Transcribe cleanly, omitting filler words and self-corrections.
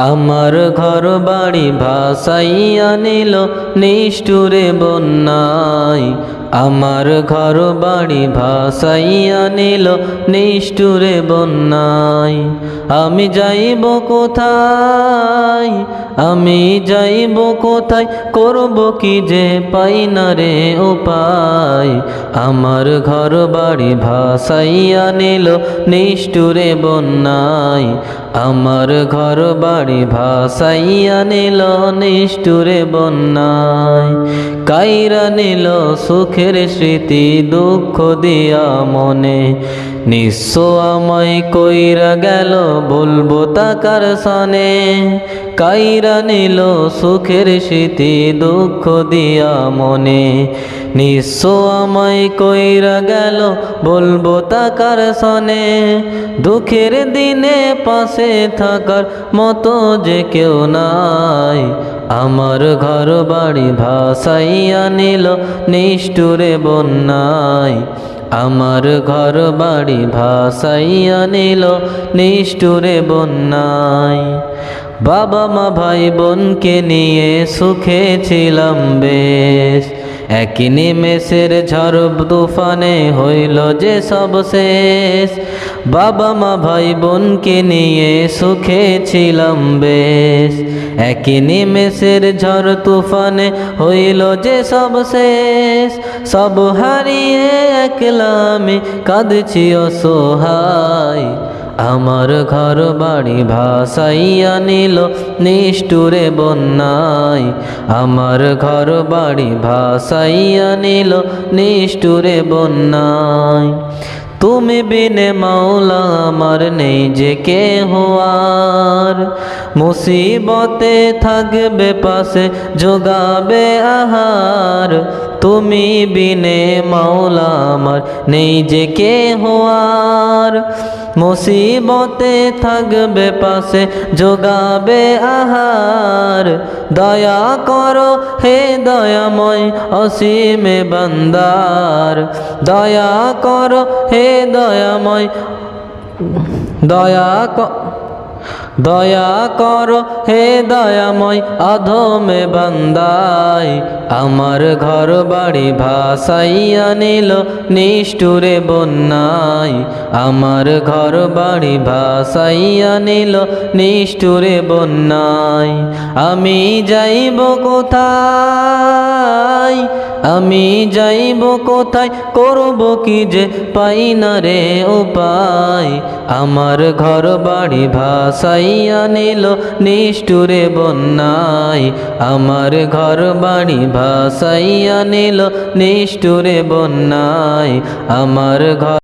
আমার ঘর বাড়ি ভাসাইয়া নিল নিষ্ঠুরে বন্যায়। আমার ঘর বাড়ি ভাসাইয়া নিল নিষ্ঠুরে বন্যায়। আমি যাইব কোথায়, আমি যাইব কোথায়, করব কি যে পাই না রে উপায়। আমার ঘর বাড়ি ভাসাইয়া নিল নিষ্ঠুরে বন্যায়। আমার ঘর বাড়ি ভাসাইয়া নিল নিষ্ঠুরে বন্যায়। কাইরা নিল সুখের স্মৃতি দুঃখ দিয়া মনে, নিঃস্ব আমায় কইরা গেল বলবো তাকার সনে। কাইরা নিল সুখের স্মৃতি দুঃখ দিয়া মনে, নিঃস্ব আমায় কইরা গেল বলবো তাকার সনে। দুঃখের দিনে পাশে থাকার মতো যে কেউ নাই। আমার ঘর বাড়ি ভাসাইয়া নিল নিষ্ঠুরে বন্যায়। আমার ঘর বাড়ি ভাসাইয়া নিল নিষ্ঠুরে বন্যায়। বাবা মা ভাই বোনকে নিয়ে সুখে ছিলাম বেশ, এক নিমেষের ঝড় তুফানে হইল যে সব শেষ। বাবা মা ভাই বোনকে নিয়ে সুখে ছিলাম বেশ, এক নিমেষের ঝড় তুফানে হইল যে সব শেষ। সব হারিয়ে একলা আমি কাঁদছি অসহায়। আমার ঘর বাড়ি ভাসাইয়া নিল নিষ্ঠুরে বন্যায়। আমার ঘর বাড়ি ভাসাইয়া নিল নিষ্ঠুরে বন্যায়। তুমি বিনে মাওলা আমার নেই যে কেহ আর, মুসিবতে থাকবে পাশে জোগাবে আহার। তুমি বিনে মাওলা আমার নেই যে কেহ আর, মুসিবতে থাকবে পাশে জোগাবে আহার। দয়া করো হে দয়াময় অসীমে বান্দার, দয়া করো হে দয়াময়, দয়া করো হে দয়াময় অধমে বান্দায়। আমার ঘর বাড়ি ভাসাইয়া নিল নিষ্ঠুরে বন্যায়। আমার ঘর বাড়ি ভাসাইয়া নিল নিষ্ঠুরে বন্যায়। আমি যাইব কোথায়, আমি যাইব কোথায়, করব কি যে পাই না রে উপায়। আমার ঘর বাড়ি ভাসাইয়া নিল নিষ্ঠুরে বন্যায়। আমার ঘর বাড়ি ভাসাইয়া নিল নিষ্ঠুরে বন্যায়। আমার ঘর